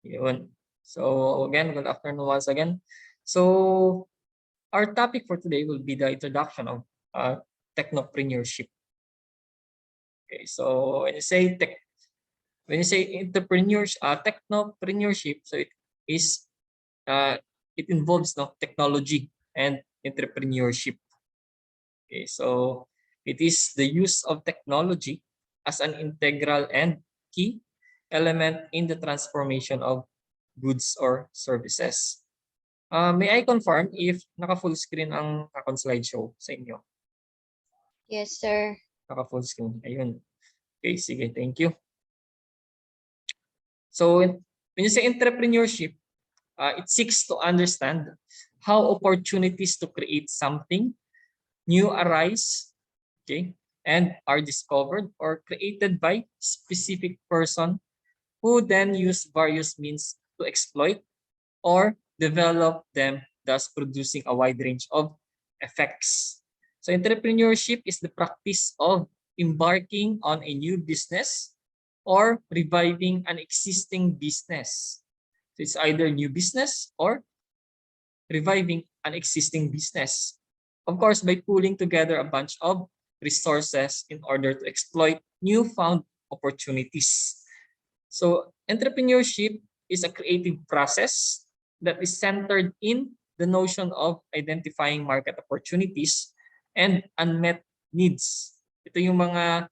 Yun. So again, good afternoon once again. So our topic for today will be the introduction of technopreneurship. Okay, so when you say technopreneurship, so uh, it involves technology and entrepreneurship. Okay, so it is the use of technology as an integral and key element in the transformation of goods or services. May I confirm if naka-full screen ang akong slideshow sa inyo? Yes, sir. Naka-full screen. Ayun. Okay, sige. Thank you. So when you say entrepreneurship, it seeks to understand how opportunities to create something new arise, okay, and are discovered or created by specific person who then use various means to exploit or develop them, thus producing a wide range of effects. So entrepreneurship is the practice of embarking on a new business or reviving an existing business. So it's either new business or reviving an existing business. Of course, by pulling together a bunch of resources in order to exploit newfound opportunities. So entrepreneurship is a creative process that is centered in the notion of identifying market opportunities and unmet needs. Ito yung mga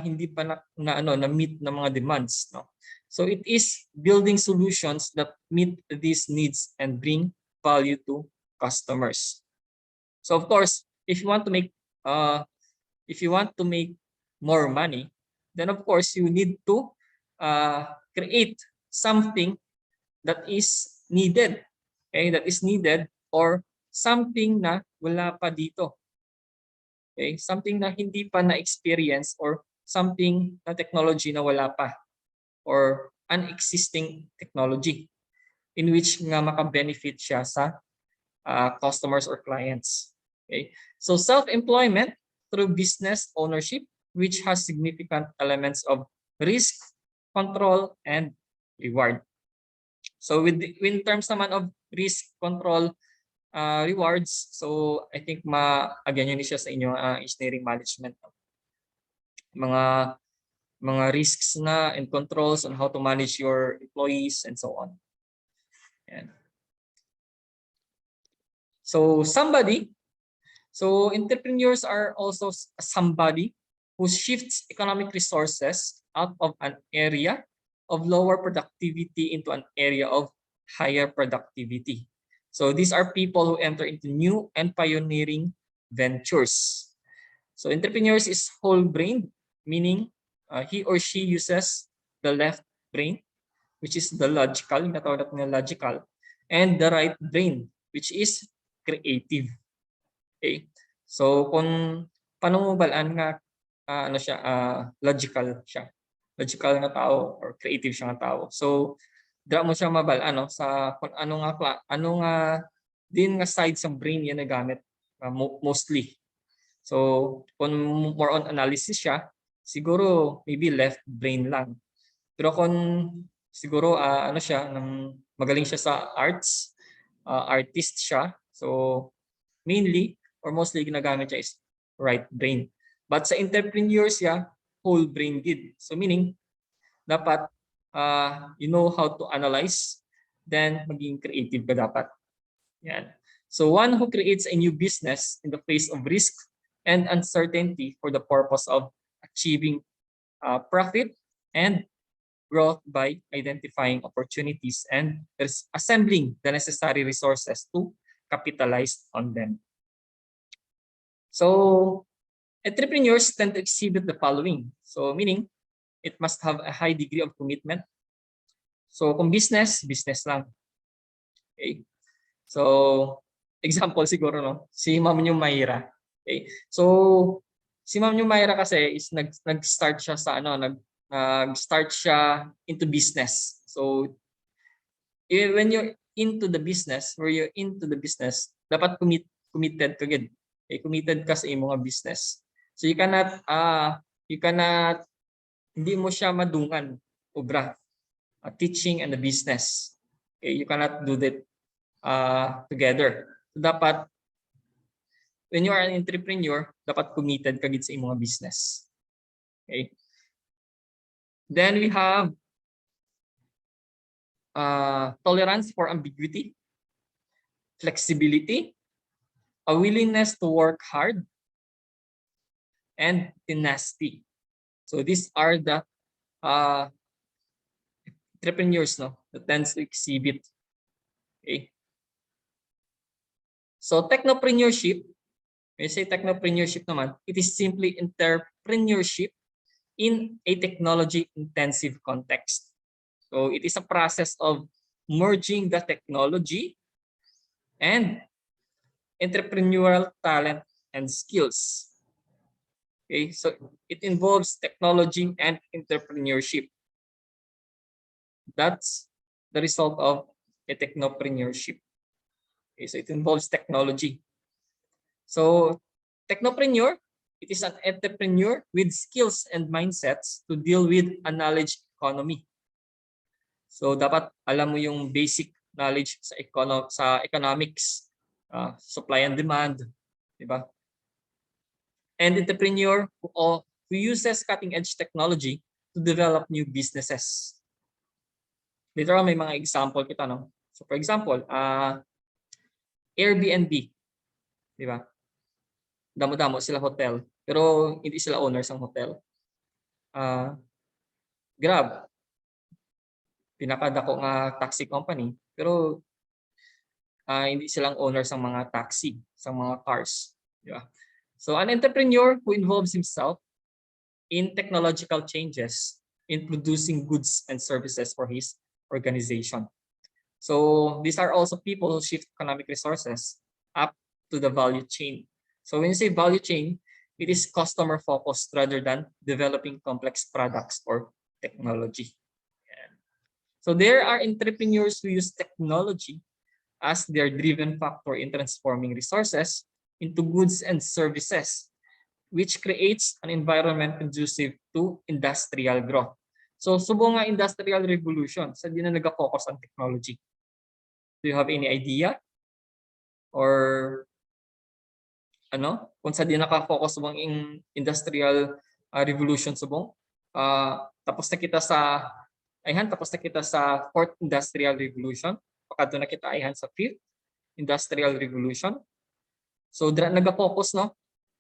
hindi pa na meet na mga demands, no. So it is building solutions that meet these needs and bring value to customers. So of course, if you want to make more money, then of course you need to create something that is needed. Okay, that is needed or something na wala pa dito. Okay, something na hindi pa na-experience or something na technology na wala pa or unexisting technology in which nga maka-benefit siya sa customers or clients. Okay, so self-employment through business ownership, which has significant elements of risk, control, and reward. So in terms naman of risk, control, rewards, so I think again yun siya sa inyo engineering management. Mga risks na and controls on how to manage your employees and so on. Yan. So entrepreneurs are also somebody who shifts economic resources out of an area of lower productivity into an area of higher productivity. So these are people who enter into new and pioneering ventures. So entrepreneurs is whole-brained, meaning he or she uses the left brain, which is the logical, and the right brain, which is creative. Okay? So kung paano mo balaan nga logical siya. Logical na tao or creative siya nga tao. So dra mo siya mabalaan sa kung ano nga din nga side sa brain yan nagamit mostly. So kung more on analysis siya, siguro maybe left brain lang. Pero kung siguro magaling siya sa arts, artist siya. So mainly or mostly ginagamit siya is right brain. But sa entrepreneurs siya, whole brain did. So meaning dapat you know how to analyze, then maging creative ka dapat. Yan. So one who creates a new business in the face of risk and uncertainty for the purpose of achieving profit and growth by identifying opportunities and assembling the necessary resources to capitalize on them. So entrepreneurs tend to exhibit the following. So meaning it must have a high degree of commitment. So kung business lang. Okay. So example siguro si Ma'am Mayra. Okay. So si Ma'am Mayra kasi is nag-start siya sa nag-start siya into business. So when you're into the business, dapat committed ka gid. Okay, committed ka sa imong business. So you cannot hindi mo siya madungan obra. teaching and the business. Okay, you cannot do that together. So dapat when you are an entrepreneur, dapat committed ka gid sa imong business. Okay. Then we have tolerance for ambiguity, flexibility, a willingness to work hard, and tenacity. So these are the entrepreneurs, no, that tends to exhibit. Okay. So technopreneurship, when you say technopreneurship naman, it is simply entrepreneurship in a technology-intensive context. So it is a process of merging the technology and entrepreneurial talent and skills. Okay, so it involves technology and entrepreneurship. That's the result of a technopreneurship. Okay, so it involves technology. So technopreneur, it is an entrepreneur with skills and mindsets to deal with a knowledge economy. So dapat alam mo yung basic knowledge sa economics, supply and demand, di ba? And entrepreneur who uses cutting edge technology to develop new businesses. Later on may mga example kita, no? So for example, Airbnb, di ba? Damo-damo sila hotel, pero hindi sila owners ng hotel. Grab, pinakadako nga taxi company, pero hindi silang owners ng mga taxi, sa mga cars, di ba? So an entrepreneur who involves himself in technological changes in producing goods and services for his organization. So these are also people who shift economic resources up to the value chain. So when you say value chain, it is customer focused rather than developing complex products or technology. So there are entrepreneurs who use technology as their driven factor in transforming resources into goods and services, which creates an environment conducive to industrial growth. So subong nga industrial revolution, sa di na nag-focus on technology. Do you have any idea? Or ano? Kung sa di naka-focus subong in industrial revolution subong? Tapos na kita sa fourth industrial revolution. Pakadto na kita ayhan sa fifth industrial revolution. So dra naga-focus, no?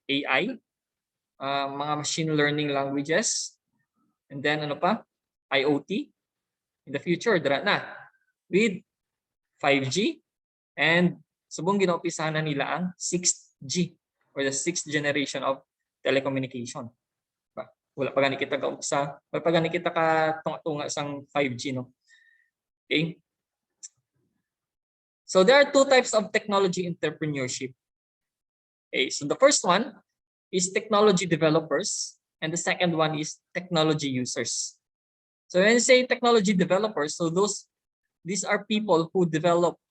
AI, mga machine learning languages, and then ano pa? IoT. In the future, dra na with 5G, and subong ginaumpisahan na nila ang 6G or the sixth generation of telecommunication. Wala pa gani kita kaumpisa, wala pa gani kita ka tunga-tunga sang 5G, no? Okay? So there are two types of technology entrepreneurship. Okay, so the first one is technology developers, and the second one is technology users. So when you say technology developers, so these are people who develop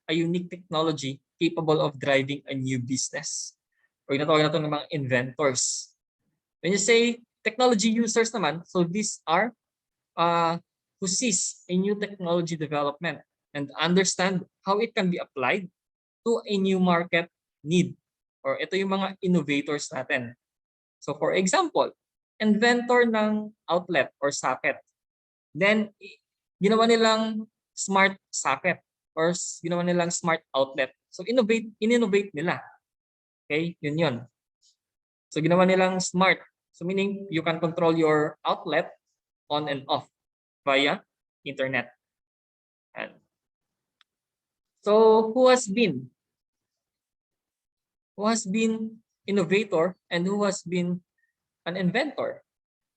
a unique technology capable of driving a new business. Or tinatawag natin ng mga inventors. When you say technology users naman, so these are who sees a new technology development and understand how it can be applied to a new market need. Or ito yung mga innovators natin. So for example, inventor ng outlet or socket. Then ginawa nilang smart socket or ginawa nilang smart outlet. So in-innovate nila. Okay, yun. So ginawa nilang smart. So meaning you can control your outlet on and off via internet. And so who has been innovator and who has been an inventor?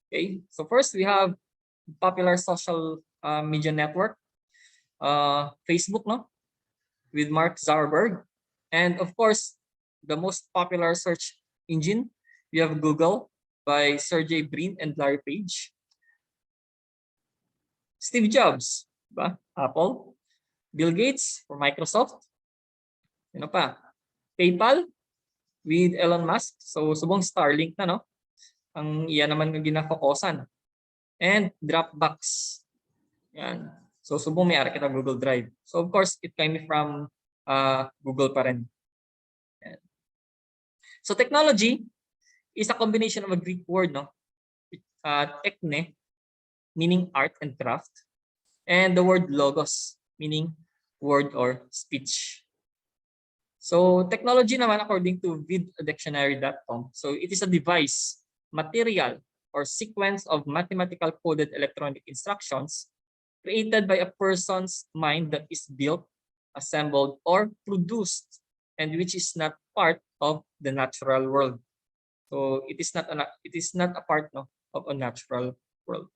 Okay, so first we have popular social media network, Facebook, no, with Mark Zuckerberg, and of course the most popular search engine, we have Google by Sergey Brin and Larry Page. Steve Jobs, ba? Apple. Bill Gates for Microsoft. Ano pa? PayPal with Elon Musk. So subong Starlink na, no? Ang iyan naman ng ginafokusan. And Dropbox. Yan. So subong may-ari kita Google Drive. So of course, it came from Google pa rin. Yan. So technology is a combination of a Greek word, no? Techne, meaning art and craft, and the word logos, meaning word or speech. So technology naman, according to viddictionary.com, so it is a device, material, or sequence of mathematical coded electronic instructions created by a person's mind that is built, assembled, or produced, and which is not part of the natural world. So it is not a part, no, of a natural world.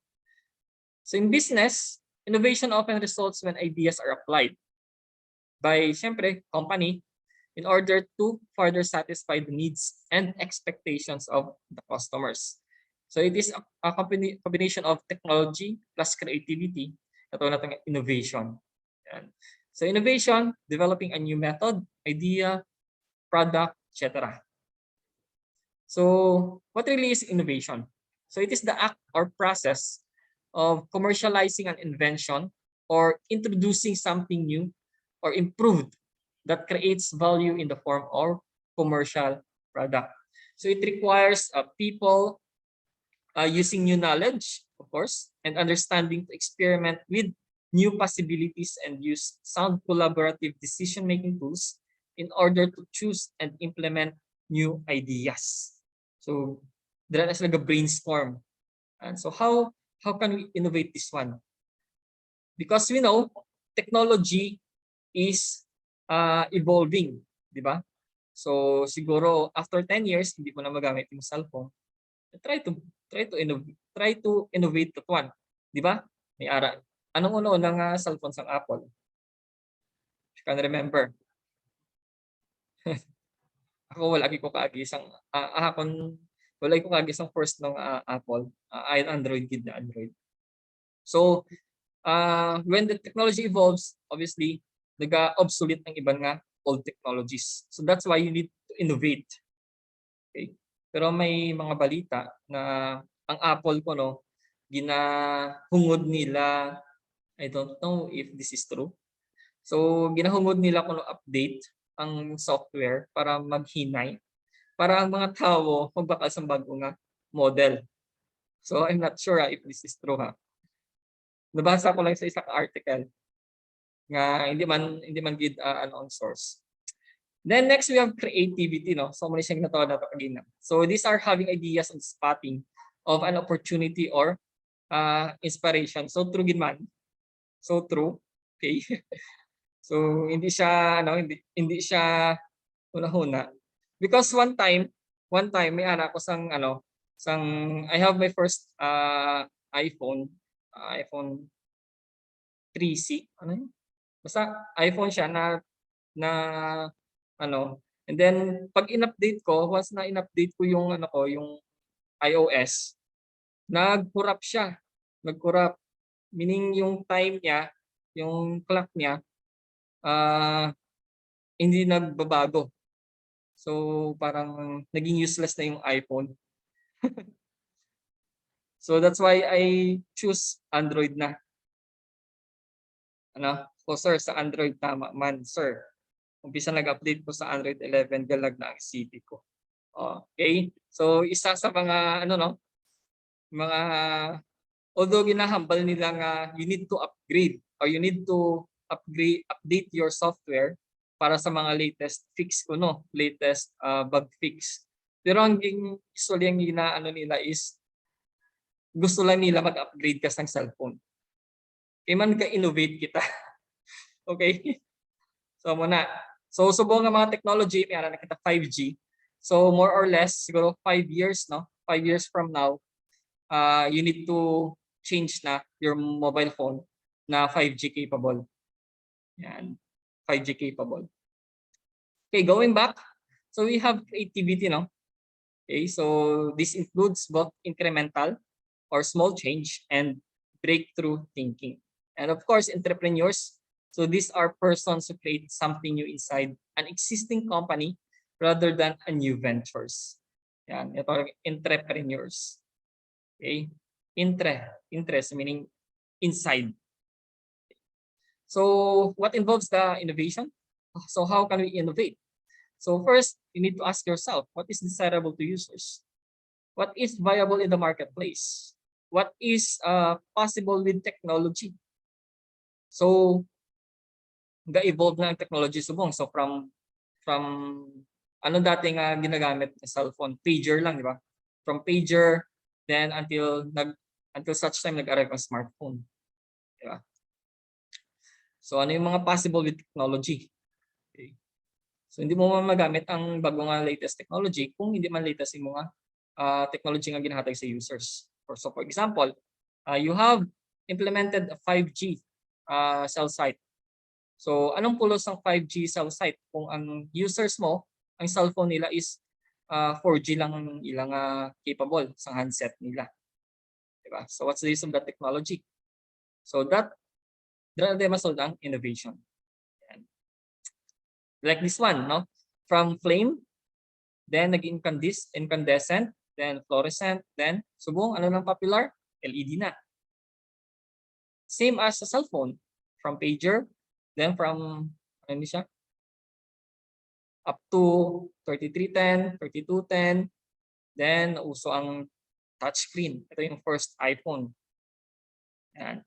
So in business, innovation often results when ideas are applied by, syempre, company in order to further satisfy the needs and expectations of the customers. So it is a combination of technology plus creativity. Ito natin innovation. Yan. So innovation, developing a new method, idea, product, etc. So what really is innovation? So it is the act or process of commercializing an invention or introducing something new or improved that creates value in the form of commercial product. So it requires people using new knowledge, of course, and understanding to experiment with new possibilities and use sound collaborative decision-making tools in order to choose and implement new ideas. So there is like a brainstorm. And so how can we innovate this one? Because we know technology is evolving, di ba? So siguro after 10 years hindi mo na magamit yung cellphone. Try to innovate that one, di ba? May ara. Anong una-unang cellphone sa Apple? You can remember. Ako wala ko kaagi isang wala ko kaagi isang first ng Apple. Ay Android kid na Android. So when the technology evolves, obviously nag-obsolete ang ibang old technologies. So that's why you need to innovate. Okay? Pero may mga balita na ang Apple ko, no, ginahungod nila, I don't know if this is true. So ginahungod nila kung update ang software para maghinay, para ang mga tao magbakal sa bagong model. So I'm not sure if this is true ha. Nabasa ko lang sa isang article nga hindi man gid ang source. Then next we have creativity, no. So muna siyang natawa na kanina. So these are having ideas and spotting of an opportunity or inspiration. So true gid man. So true. Okay. So hindi siya hindi siya una-una. Because one time may anak ko sang I have my first iPhone 3C, ano yun? Basta iPhone siya na and then pag in-update ko, once na in-update ko yung yung iOS, nag-corrupt siya. Nag-corrupt. Meaning yung time niya, yung clock niya hindi nagbabago. So parang naging useless na yung iPhone. So that's why I choose Android na. So sir, sa Android tama man, sir. Umpisa nag-update ko sa Android 11, galag na ang city ko. Okay? So isa sa mga mga although ginahambal nila nga you need to upgrade or you need to update your software para sa mga latest fix ko, no, latest bug fix. Pero ang usually ang nila is gusto lang nila mag-upgrade ka ng cellphone. Kaya man ka-innovate kita. Okay? So muna. So subong nga mga technology, may na kita 5G. So more or less siguro 5 years, no? 5 years from now, you need to change na your mobile phone na 5G capable. Yan. 5G capable. Okay, going back. So we have creativity, no? Okay, so this includes both incremental or small change and breakthrough thinking. And of course, entrepreneurs. So these are persons who create something new inside an existing company rather than a new ventures. Yan, ito entrepreneurs. Okay? Interest meaning inside. So what involves the innovation? So how can we innovate? So first, you need to ask yourself, what is desirable to users? What is viable in the marketplace? What is possible with technology? So, ga-evolve na ang technology subong. So from ano dati nga ginagamit na cellphone, pager lang, di ba? From pager, then until such time nag-arrive ang smartphone. Di ba? So ano yung mga possible with technology? Okay. So hindi mo magamit ang bago nga latest technology kung hindi man latest yung mga technology nga ginahatag sa users. So for example, you have implemented a 5G cell site. So anong pulos ng 5G cell site kung ang users mo, ang cellphone nila is 4G lang ang ilang capable sa handset nila. Diba? So what's the use of that technology? So that demonstrate ang innovation. Yan. Like this one, no? From flame, then naging incandescent, then fluorescent, then subong ano nang popular? LED na. Same as sa cellphone, from pager, then from ano siya? Up to 3310, 3210, then uso ang touchscreen. Ito yung first iPhone. Yan.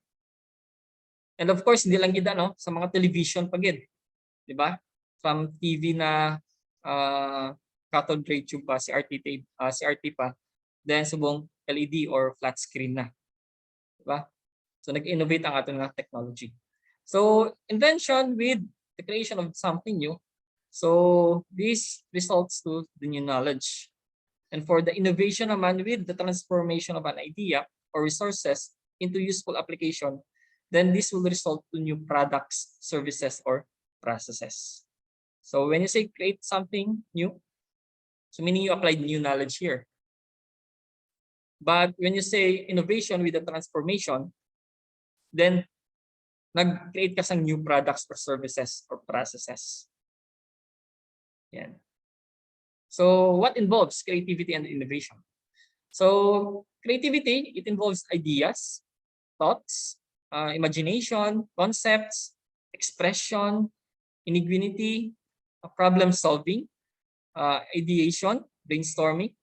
And of course, hindi lang gida no, sa mga television pagid. 'Di ba? From TV na cathode ray tube pa, CRT pa, then subong LED or flat screen na. 'Di ba? So nag-innovate ang ating technology. So invention with the creation of something new. So this results to the new knowledge. And for the innovation naman with the transformation of an idea or resources into useful application, then this will result to new products, services, or processes. So when you say create something new, so meaning you applied new knowledge here. But when you say innovation with the transformation, then nag-create ka ng new products or services or processes. Yan. So what involves creativity and innovation? So creativity, it involves ideas, thoughts, imagination, concepts, expression, ingenuity, problem solving, ideation, brainstorming,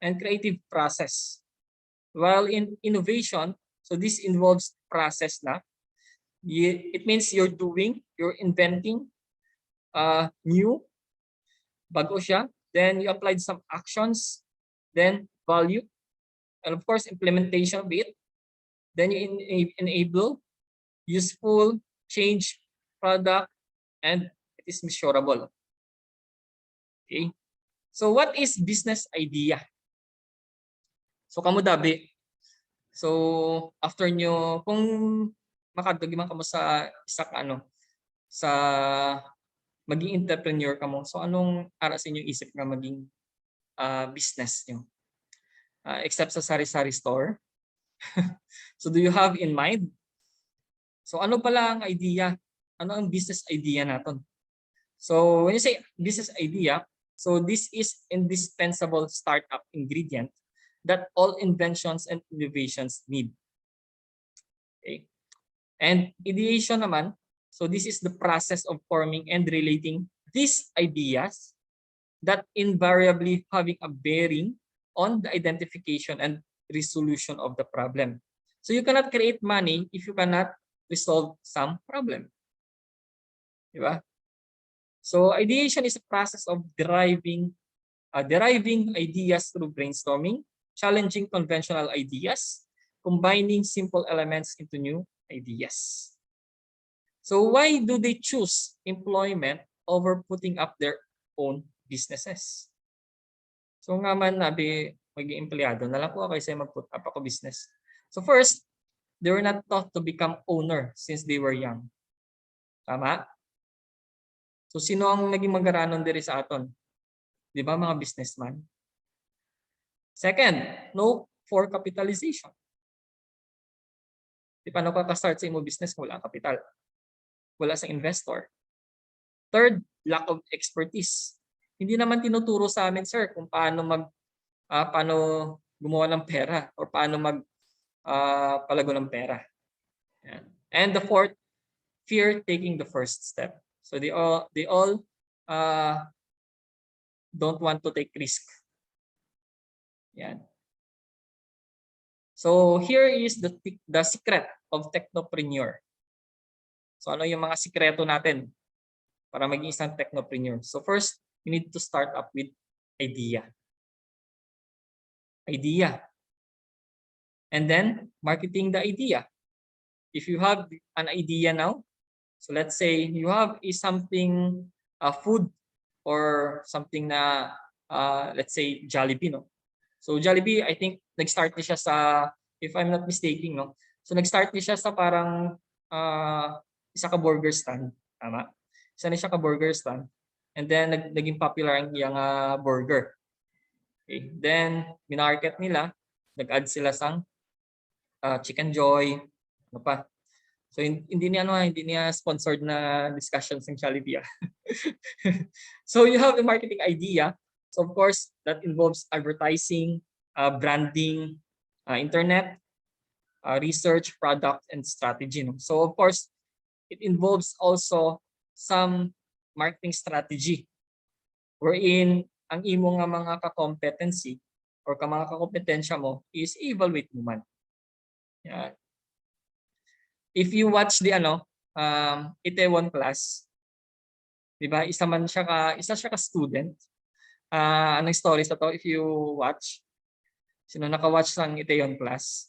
and creative process. While in innovation, so this involves process na. It means you're inventing new, bago siya, then you applied some actions, then value, and of course implementation of it. Then you enable useful change product, and it is measurable. Okay. So what is business idea? So kamo dabi. So after nyo, kung makadagimang kamo sa isa ka sa maging entrepreneur kamo, so anong ara sa inyong isip nga maging business nyo? Except sa sari-sari store. So do you have in mind? So ano pala ang idea? Ano ang business idea natin? So when you say business idea, so this is indispensable startup ingredient that all inventions and innovations need. Okay. And ideation naman, so this is the process of forming and relating these ideas that invariably having a bearing on the identification and resolution of the problem. So you cannot create money if you cannot resolve some problem. Diba? So ideation is a process of deriving ideas through brainstorming, challenging conventional ideas, combining simple elements into new ideas. So why do they choose employment over putting up their own businesses? So nga man nabi maging empleyado na lang po ako kasi mag-put up ako business. So first, they were not taught to become owner since they were young. Tama? So sino ang naging mag-aranon diri sa aton? Di ba mga businessman? Second, no for capitalization. Di paano ka start sa imo business kung wala kapital? Wala sa investor. Third, lack of expertise. Hindi naman tinuturo sa amin, sir, kung paano paano gumawa ng pera or paano palago ng pera. Yan. And the fourth, fear taking the first step. So they all don't want to take risk. Yan. So here is the secret of technopreneur. So ano yung mga sikreto natin para maging isang technopreneur? So first, you need to start up with idea. Idea. And then marketing the idea. If you have an idea now, so let's say you have something food or something na let's say Jollibee, no? So Jollibee, I think nag-start niya siya sa, if I'm not mistaken, no? So nag-start niya siya sa parang isa ka burger stand, tama? Isa na siya ka burger stand. And then naging popular ang iyang burger. Okay. Then minarket nila, nag-add sila sang Chicken Joy, ano pa. So hindi niya sponsored na discussions ng Jollibee. So you have a marketing idea. So of course that involves advertising, branding, internet, research, product, and strategy. No? So of course it involves also some marketing strategy wherein ang imo nga mga ka-competency or mga kakompetensya mo is evaluate mo man. Yeah. If you watch the Itaewon class, 'di ba? Isa siya ka student. Anong story sa to if you watch? Sino naka-watch ng Itaewon class?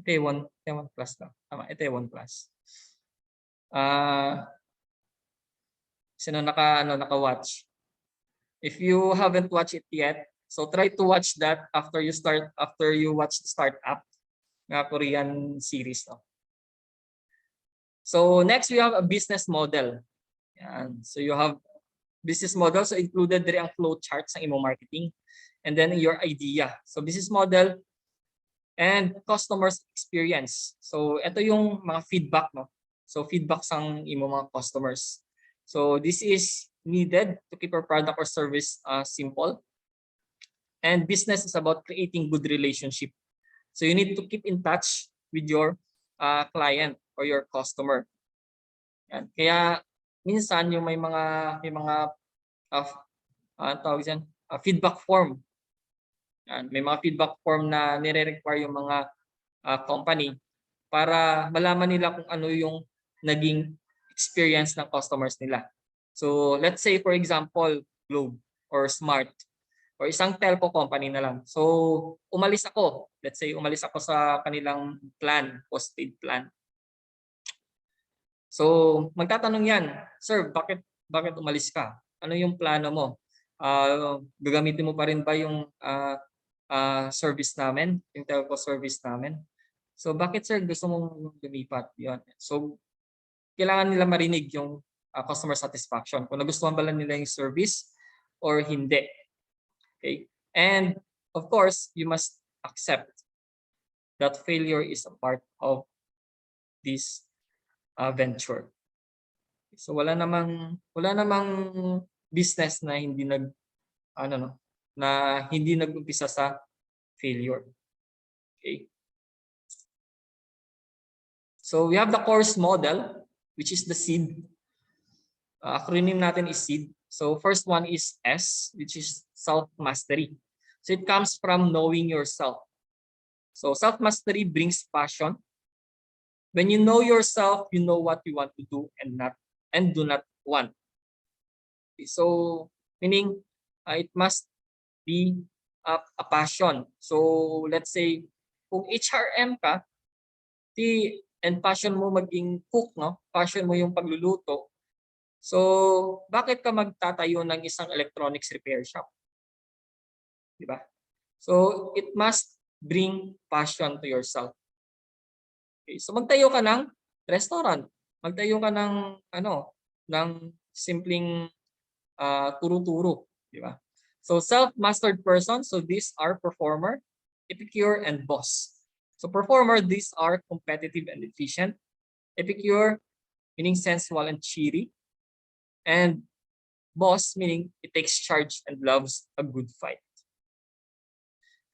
Itaewon class na. Tama, Itaewon class. Sino naka-watch? If you haven't watched it yet, so try to watch that after you watch the startup na Korean series, no? So next we have a business model. Yan. So you have business model, so included diri ang flow chart sa imo marketing, and then your idea. So business model and customers experience. So ito yung mga feedback, no? So feedback sang imo mga customers. So this is needed to keep your product or service simple. And business is about creating good relationship. So you need to keep in touch with your client or your customer. Yan. Kaya minsan yung may mga tawag diyan, feedback form. Yan. May mga feedback form na nire-require yung mga company para malaman nila kung ano yung naging experience ng customers nila. So let's say for example, Globe or Smart or isang telco company na lang. So umalis ako. Let's say umalis ako sa kanilang plan, postpaid plan. So magtatanong yan, "Sir, bakit umalis ka? Ano yung plano mo? Gagamitin mo pa rin ba yung service namin, yung telco service namin?" So bakit sir gusto mong lumipat? Yun. So kailangan nila marinig yung customer satisfaction, kung nagustuhan ba nila yung service or hindi. Okay? And of course, you must accept that failure is a part of this venture. So wala namang business na hindi nag-umpisa sa failure. Okay? So we have the course model, which is the SEED. Acronym natin is SEED. So first one is S, which is self-mastery. So it comes from knowing yourself. So self-mastery brings passion. When you know yourself, you know what you want to do and do not want. So meaning it must be a passion. So let's say kung HRM ka, and passion mo maging cook, no? Passion mo yung pagluluto. So, bakit ka magtatayo ng isang electronics repair shop? Di ba? So, it must bring passion to yourself. Okay, so magtayo ka ng restaurant. Magtayo ka ng ng simpleng turo-turo, di ba? So, self-mastered person, so these are performer, epicure, and boss. So, performer, these are competitive and efficient. Epicure, meaning sensual and cheery. And boss, meaning it takes charge and loves a good fight.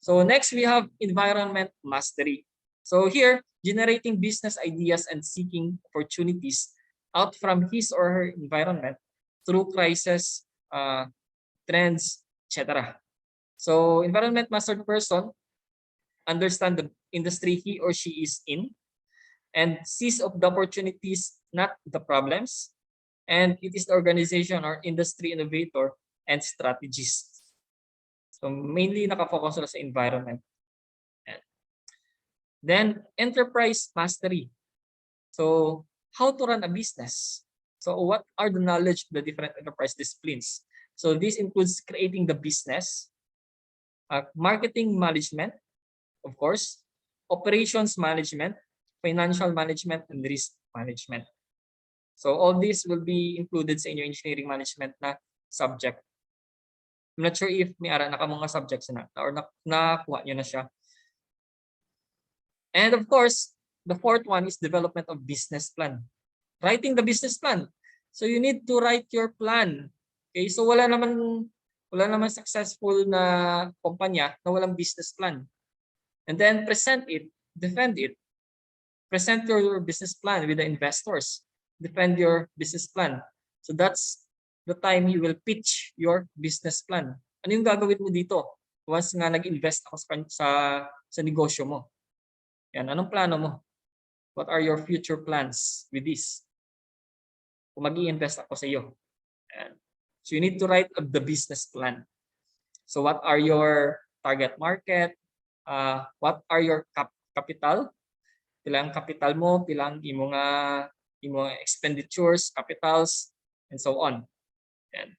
So next we have environment mastery. So here, generating business ideas and seeking opportunities out from his or her environment through crisis, trends, etc. So environment mastered person understand the industry he or she is in and sees of the opportunities, not the problems. And it is the organization or industry innovator and strategist. So mainly nakafocus sila sa environment. Then enterprise mastery. So how to run a business? So what are the knowledge of the different enterprise disciplines? So this includes creating the business, marketing management, of course, operations management, financial management, and risk management. So all these will be included sa inyong engineering management na subject. I'm not sure if may ara naka mga subjects na or nakuha nyo na siya. And of course, the fourth one is development of business plan. Writing the business plan. So you need to write your plan. Okay, so wala naman successful na kumpanya na walang business plan. And then present it, defend it. Present your business plan with the investors. Defend your business plan. So that's the time you will pitch your business plan. Ano yung gagawin mo dito? Once nga nag-invest ako sa negosyo mo. Yan, anong plano mo? What are your future plans with this? Kung mag-i-invest ako sa iyo. Yan. So you need to write the business plan. So what are your target market? What are your capital? Pilang capital mo, pilang imong expenditures, capitals, and so on. Yan.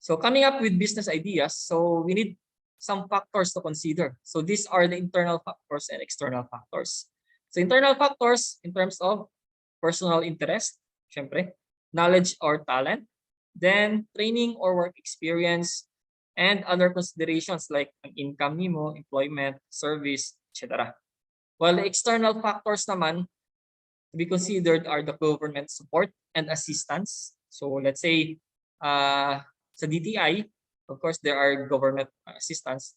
So coming up with business ideas, so we need some factors to consider. So these are the internal factors and external factors. So internal factors in terms of personal interest, syempre, knowledge or talent, then training or work experience, and other considerations like income nimo, employment, service, etc. While the external factors naman to be considered are the government support and assistance. So let's say sa DTI, of course, there are government assistance.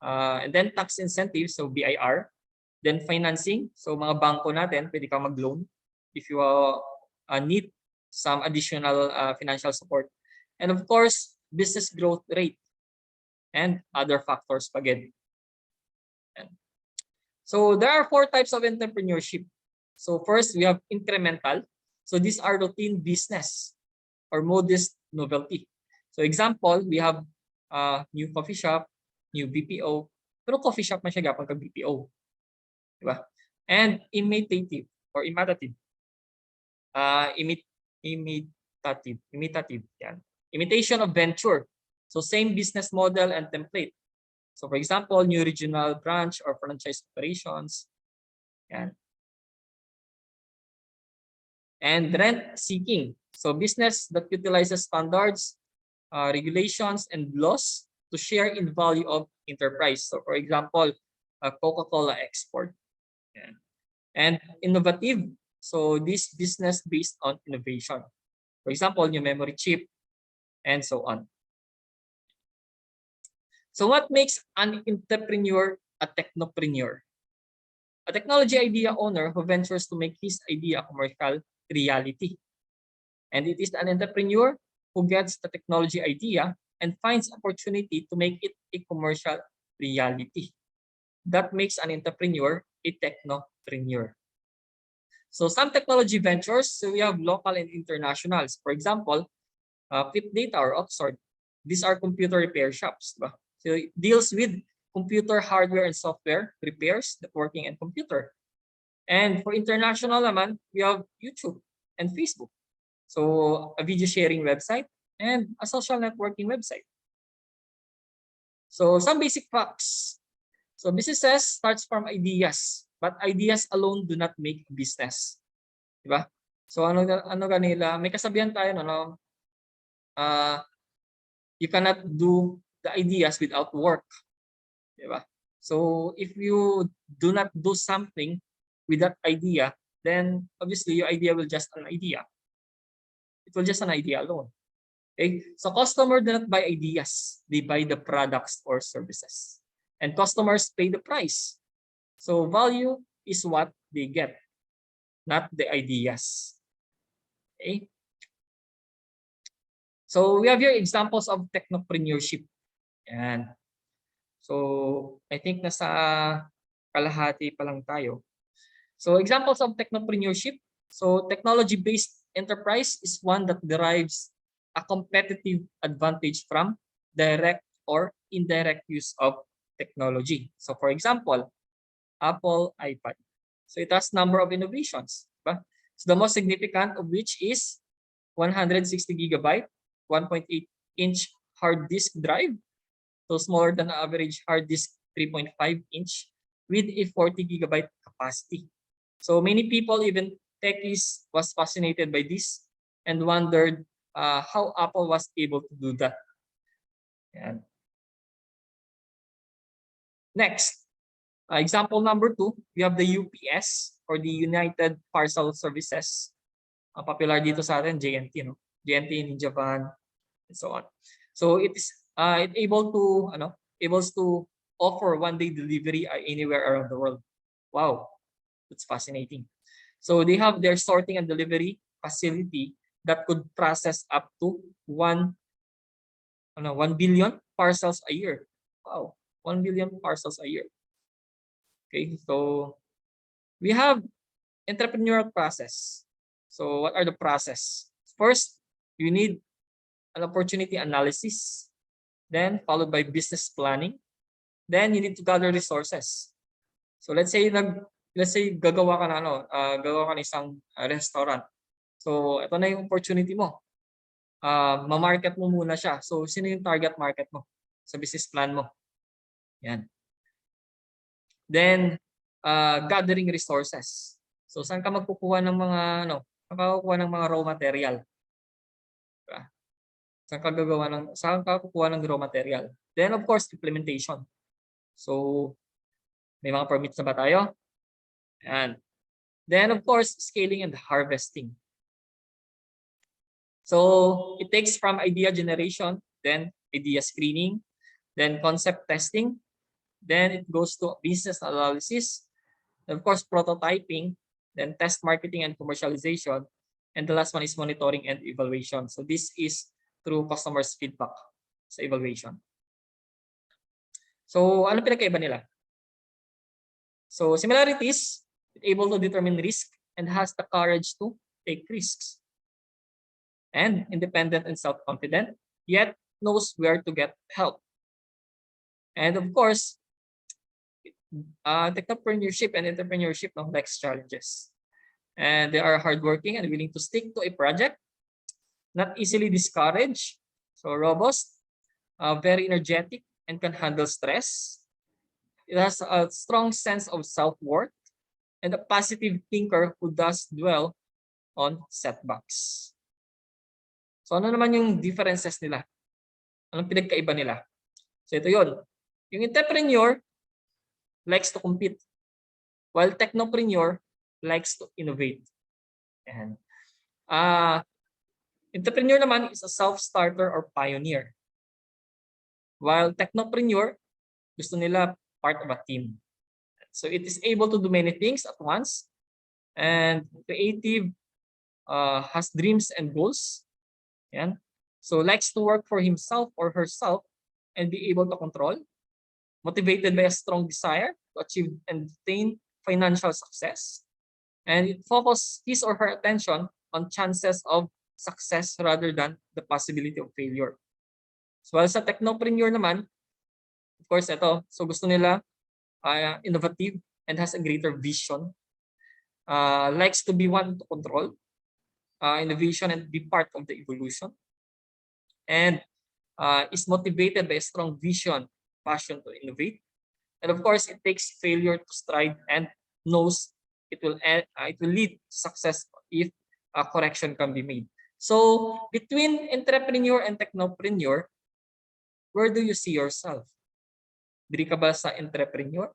And then tax incentives, so BIR. Then financing, so mga bangko natin, pwede ka mag-loan if you need some additional financial support. And of course, business growth rate and other factors pa again. So there are 4 types of entrepreneurship. So first, we have incremental. So these are routine business or modest novelty. So example, we have new coffee shop, new BPO. Pero coffee shop man siya kapag BPO. Diba? And imitative or imitative. Imitative. Yan. Imitation of venture. So same business model and template. So for example, new regional branch or franchise operations. Yan. And rent seeking. So business that utilizes standards, regulations, and laws to share in value of enterprise. So for example, Coca-Cola export. Yan. And innovative. So this business based on innovation. For example, new memory chip, and so on. So what makes an entrepreneur a technopreneur? A technology idea owner who ventures to make his idea a commercial reality. And it is an entrepreneur who gets the technology idea and finds opportunity to make it a commercial reality. That makes an entrepreneur a technopreneur. So some technology ventures, so we have local and internationals. For example, Fit Data or Oxford. These are computer repair shops. Diba? So it deals with computer hardware and software repairs, networking, and computer. And for international naman, we have YouTube and Facebook. So a video sharing website and a social networking website. So some basic facts. So businesses starts from ideas, but ideas alone do not make a business. Diba? So ano kanila, may kasabihan tayo no, you cannot do the ideas without work. Diba? So if you do not do something with that idea, then obviously your idea will just an idea. It will just an idea alone. Okay? So customers do not buy ideas. They buy the products or services. And customers pay the price. So value is what they get, not the ideas. Okay? So we have here examples of technopreneurship. Yan. So I think nasa kalahati pa lang tayo. So examples of technopreneurship. So technology-based enterprise is one that derives a competitive advantage from direct or indirect use of technology. So for example, Apple iPad. So it has number of innovations. Diba? So the most significant of which is 160 gigabyte, 1.8-inch hard disk drive, so smaller than average hard disk 3.5-inch with a 40 gigabyte capacity. So many people, even techies, was fascinated by this and wondered how Apple was able to do that. Yan. Next, example number 2, we have the UPS or the United Parcel Services. Popular dito sa atin, JNT, no? JNT in Japan and so on. So it is able to offer one-day delivery anywhere around the world. Wow, that's fascinating. So they have their sorting and delivery facility that could process up to 1 billion parcels a year. Wow, 1 billion parcels a year. Okay, so we have entrepreneurial process. So what are the process? First, you need an opportunity analysis, then followed by business planning. Then you need to gather resources. So let's say gagawa ka ng isang restaurant. So ito na yung opportunity mo. Ma-market mo muna siya. So sino yung target market mo sa business plan mo? Yan. Then gathering resources. So saan ka magkukuha ng mga raw material? Diba? Saan ka kukuha ng raw material? Then of course implementation. So may mga permits na ba tayo? And then of course scaling and harvesting. So it takes from idea generation, then idea screening, then concept testing, then it goes to business analysis, and of course prototyping, then test marketing and commercialization, and the last one is monitoring and evaluation. So this is through customers' feedback sa evaluation. So ano pinagkaiba nila? So similarities, able to determine risk and has the courage to take risks. And independent and self-confident, yet knows where to get help. And of course, technopreneurship and entrepreneurship likes challenges. And they are hardworking and willing to stick to a project, not easily discouraged, so robust, very energetic, and can handle stress. It has a strong sense of self-worth and a positive thinker who does dwell on setbacks. So ano naman yung differences nila? Anong pinagkaiba nila? So ito yun. Yung entrepreneur likes to compete, while technopreneur likes to innovate. And entrepreneur naman is a self-starter or pioneer, while technopreneur gusto nila part of a team. So it is able to do many things at once, and creative, has dreams and goals. Yan. So likes to work for himself or herself and be able to control, motivated by a strong desire to achieve and attain financial success, and it focuses his or her attention on chances of success rather than the possibility of failure. So while sa technopreneur naman, of course ito, so gusto nila innovative and has a greater vision, likes to be one to control innovation and be part of the evolution, and is motivated by a strong vision, passion to innovate, and of course it takes failure to strive and knows it will lead to success if a correction can be made. So between entrepreneur and technopreneur, where do you see yourself? Diri ka ba sa entrepreneur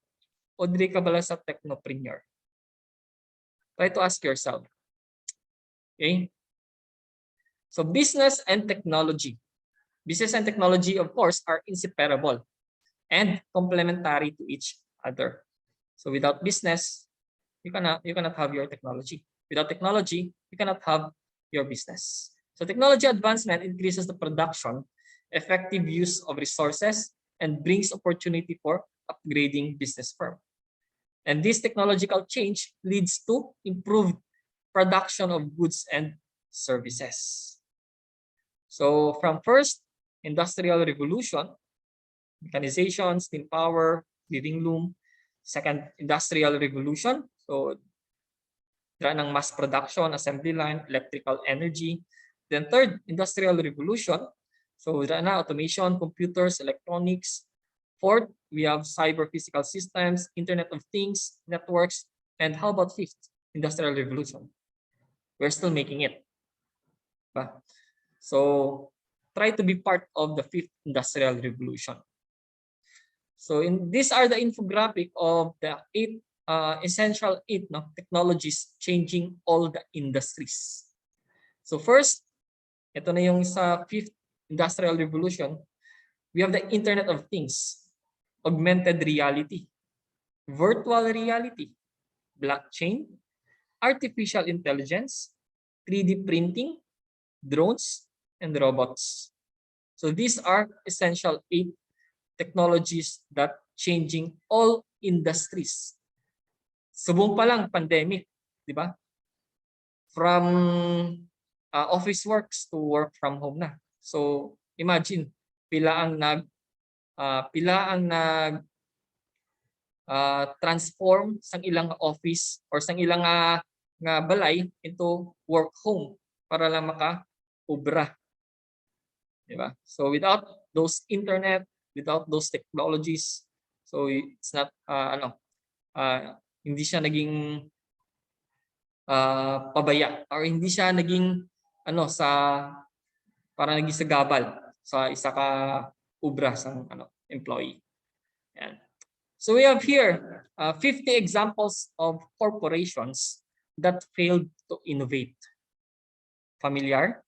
o diri ka ba sa technopreneur? Try to ask yourself. Okay? So business and technology. Business and technology, of course, are inseparable and complementary to each other. So without business, you cannot have your technology. Without technology, you cannot have your business. So technology advancement increases the production, effective use of resources, and brings opportunity for upgrading business firm. And this technological change leads to improved production of goods and services. So from first industrial revolution, mechanization, steam power, weaving loom. Second industrial revolution, so ng mass production, assembly line, electrical energy. Then third industrial revolution, so na automation, computers, electronics. Fourth, we have cyber physical systems, Internet of Things, networks, and how about fifth industrial revolution? We're still making it. So try to be part of the fifth industrial revolution. So these are the infographic of the essential eight technologies changing all the industries. So first, ito na yung sa fifth industrial revolution. We have the Internet of Things, augmented reality, virtual reality, blockchain, artificial intelligence, 3D printing, drones, and robots. So these are essential eight technologies that changing all industries. Subong pa lang pandemic, di ba? From office works to work from home na. So imagine pila ang transform sang ilang office or sang ilang nga balay into work home para lang maka-ubra. Di ba? So without those internet, without those technologies, so it's not hindi siya naging pabaya or hindi siya naging para naging sagabal sa isa ka ubra sang employee. Yan. So we have here 50 examples of corporations that failed to innovate. Familiar?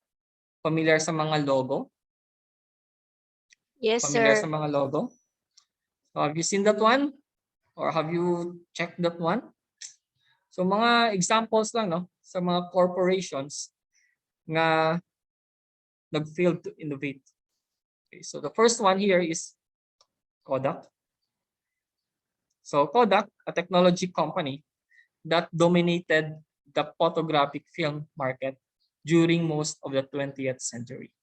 Familiar sa mga logo? Yes, Familiar sir. sa mga logo? So have you seen that one? Or have you checked that one? So mga examples lang sa mga corporations nga nag-fail to innovate. Okay, so the first one here is Kodak. So Kodak, a technology company that dominated the photographic film market during most of the 20th century.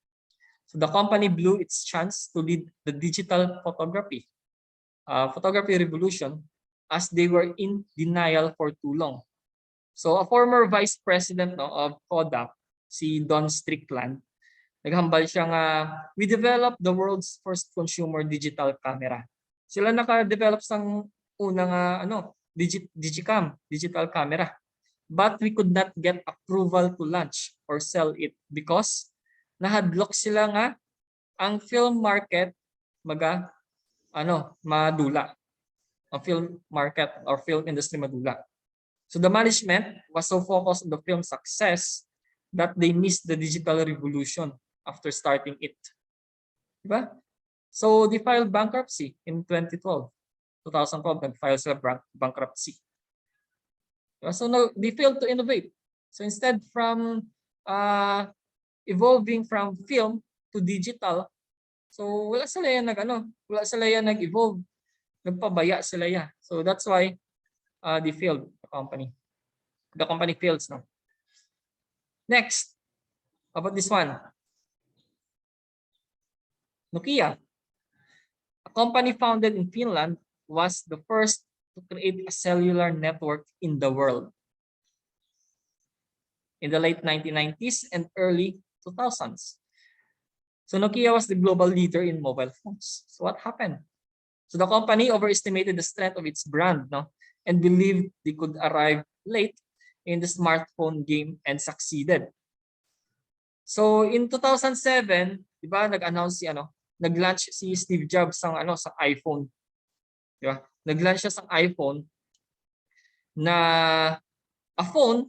So the company blew its chance to lead the digital photography revolution as they were in denial for too long. So a former vice president of Kodak, si Don Strickland, naghambal siya nga, we developed the world's first consumer digital camera. Sila naka-develop sang unang digicam, digital camera. But we could not get approval to launch or sell it because nahadlock sila nga ang film market madula. Ang film market or film industry madula. So the management was so focused on the film success that they missed the digital revolution after starting it. Diba? So they filed bankruptcy in 2012. 2012, nag-file sila bankruptcy. So no, they failed to innovate. So instead from evolving from film to digital, so wala sila yan nag-evolve. Nagpabaya sila yan. So that's why they failed, the company. The company fails now. Next, how about this one? Nokia, a company founded in Finland, was the first to create a cellular network in the world in the late 1990s and early 2000s. So Nokia was the global leader in mobile phones. So what happened? So the company overestimated the strength of its brand, and believed they could arrive late in the smartphone game and succeeded. So in 2007, di ba, nag-launch si Steve Jobs sa iPhone. Di ba? Nag-launch siya sa iPhone na a phone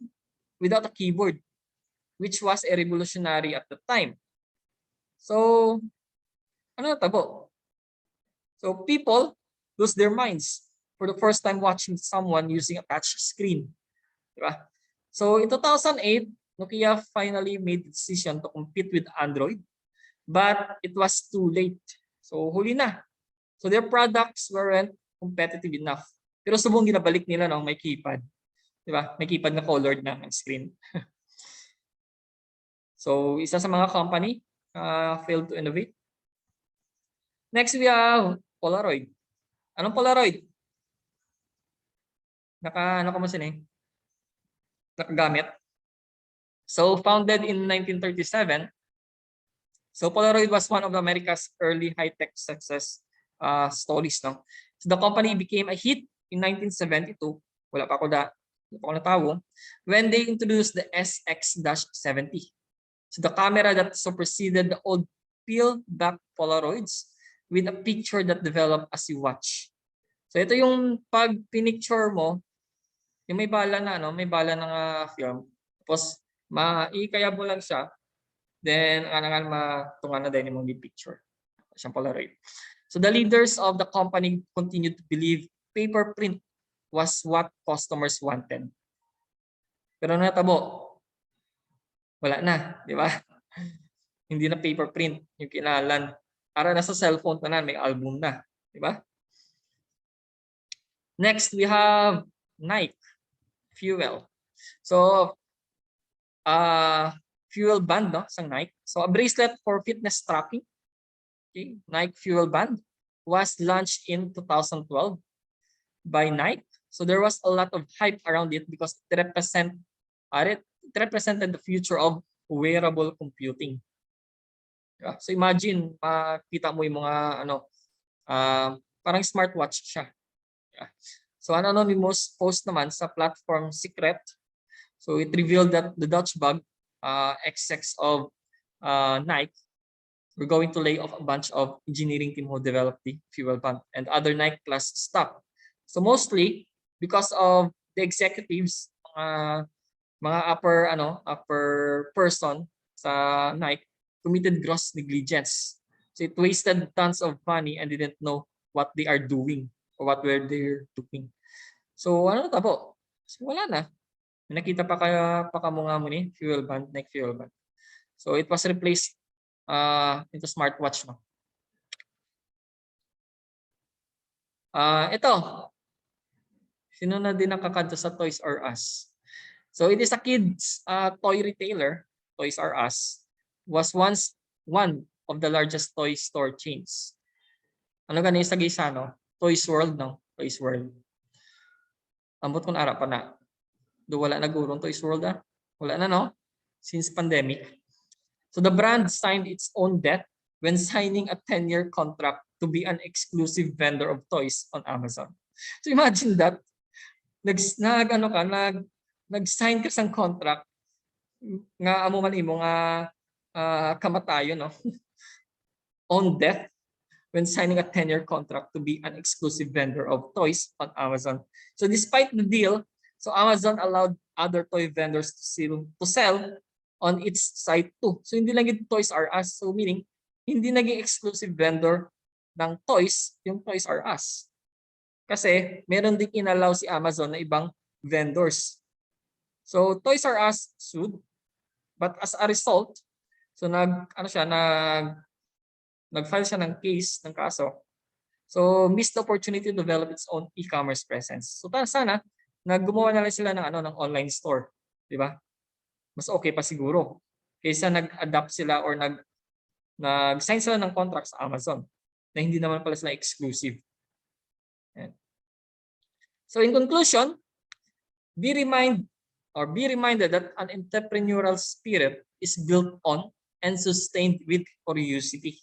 without a keyboard, which was a revolutionary at the time. So natabo? So people lose their minds for the first time watching someone using a touch screen. Diba? So in 2008, Nokia finally made the decision to compete with Android, but it was too late. So huli na. So their products weren't competitive enough. Pero subong ginabalik nila no, may keypad. Di ba? May keypad na colored na ang screen. So isa sa mga company failed to innovate. Next we have Polaroid. Anong Polaroid? Ano ka mo nakagamit. So founded in 1937, so Polaroid was one of America's early high-tech success stories. No? So the company became a hit in 1972. Wala pa ako natawo. When they introduced the SX-70. So the camera that superseded the old peel-back Polaroids with a picture that developed as you watch. So ito yung pag pinicture mo, yung may bala na may bala ng film. Tapos maikaya mo lang siya, then matungan na din yung mga picture. Siyang Polaroid. So the leaders of the company continued to believe paper print was what customers wanted. Pero natabo, wala na, di ba? Hindi na paper print yung kinalan. Para nasa cellphone na may album na, di ba? Next, we have Nike Fuel. So, Fuel Band, no, sa Nike. So, a bracelet for fitness tracking. Okay, Nike Fuel Band was launched in 2012 by Nike. So there was a lot of hype around it because it represented the future of wearable computing. Yeah. So imagine, makita mo yung mga parang smartwatch siya. Yeah. So an anonymous post naman sa platform Secret. So it revealed that the Dutch bag XX of Nike were going to lay off a bunch of engineering team who developed the fuel band and other Nike class stock. So mostly because of the executives, mga upper person sa Nike committed gross negligence. So it wasted tons of money and didn't know what they are doing or what were they doing. So ano tabo? So wala na. Nakita pa mo nga mo ni fuel band, Nike fuel band. So it was replaced into smartwatch, no. Ito. Sino na din nakakadto sa Toys R Us? So it is a kids toy retailer. Toys R Us was once one of the largest toy store chains. Ano gani sa gisa, no? Toys World, no? Toys World. Ambot kung ara pa na. Do wala na gurong Toys World, Wala na, no? Since pandemic. So the brand signed its own debt when signing a 10-year contract to be an exclusive vendor of toys on Amazon. So imagine that. Nag-sign ka sang contract nga amo man imo nga kamatayon, no? On death when signing a 10-year contract to be an exclusive vendor of toys on Amazon. So despite the deal, so Amazon allowed other toy vendors to sell on its site too. So hindi lang yung Toys R Us. So meaning, hindi naging exclusive vendor ng toys yung Toys R Us. Kasi meron ding inallow si Amazon na ibang vendors. So Toys R Us sued, but as a result, so nag-file siya ng kaso. So missed the opportunity to develop its own e-commerce presence. So sana gumawa na lang sila ng online store, di ba? Mas okay pa siguro kaysa nag-adapt sila or nag-sign sila ng contract sa Amazon na hindi naman pala sila exclusive. So in conclusion, be reminded that an entrepreneurial spirit is built on and sustained with curiosity.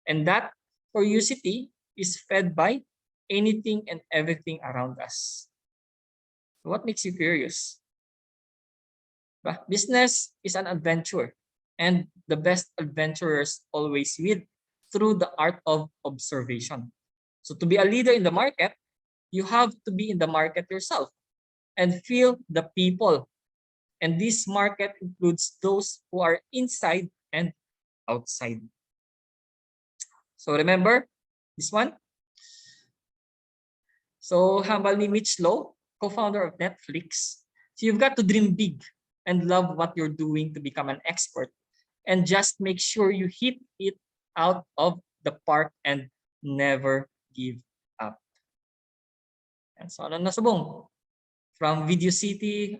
And that curiosity is fed by anything and everything around us. What makes you curious? Business is an adventure, and the best adventurers always win through the art of observation. So to be a leader in the market, you have to be in the market yourself and feel the people. And this market includes those who are inside and outside. So remember this one? So hambal ni Mitch Lowe, co-founder of Netflix. So you've got to dream big and love what you're doing to become an expert. And just make sure you hit it out of the park and never give up. And so ano nasubong? From Video City,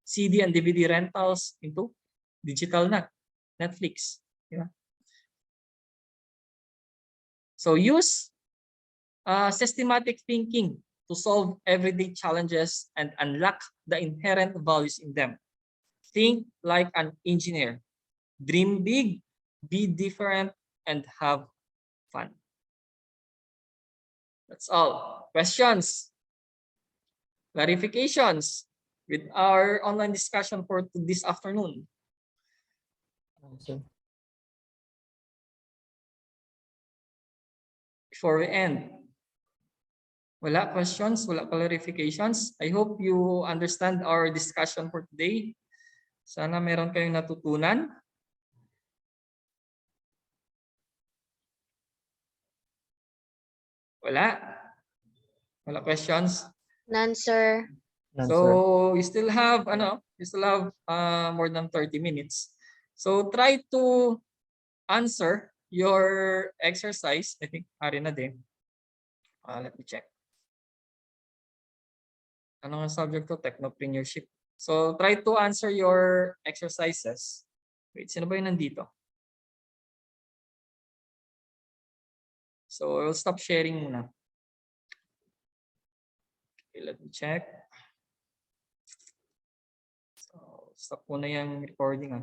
CD and DVD rentals into digital na, Netflix. Yeah. So use systematic thinking to solve everyday challenges and unlock the inherent values in them. Think like an engineer. Dream big, be different, and have fun. That's all. Questions? Clarifications with our online discussion for this afternoon? Before we end. Wala questions, wala clarifications. I hope you understand our discussion for today. Sana meron kayong natutunan. Wala. Wala questions. None, sir. None, So sir. you still have more than 30 minutes. So try to answer your exercise. I think ari na din. Let me check. Ano ang subject to? Technopreneurship. So try to answer your exercises. Wait, sino ba yung nandito? So I will stop sharing muna. Okay, let me check. So stop muna yung recording.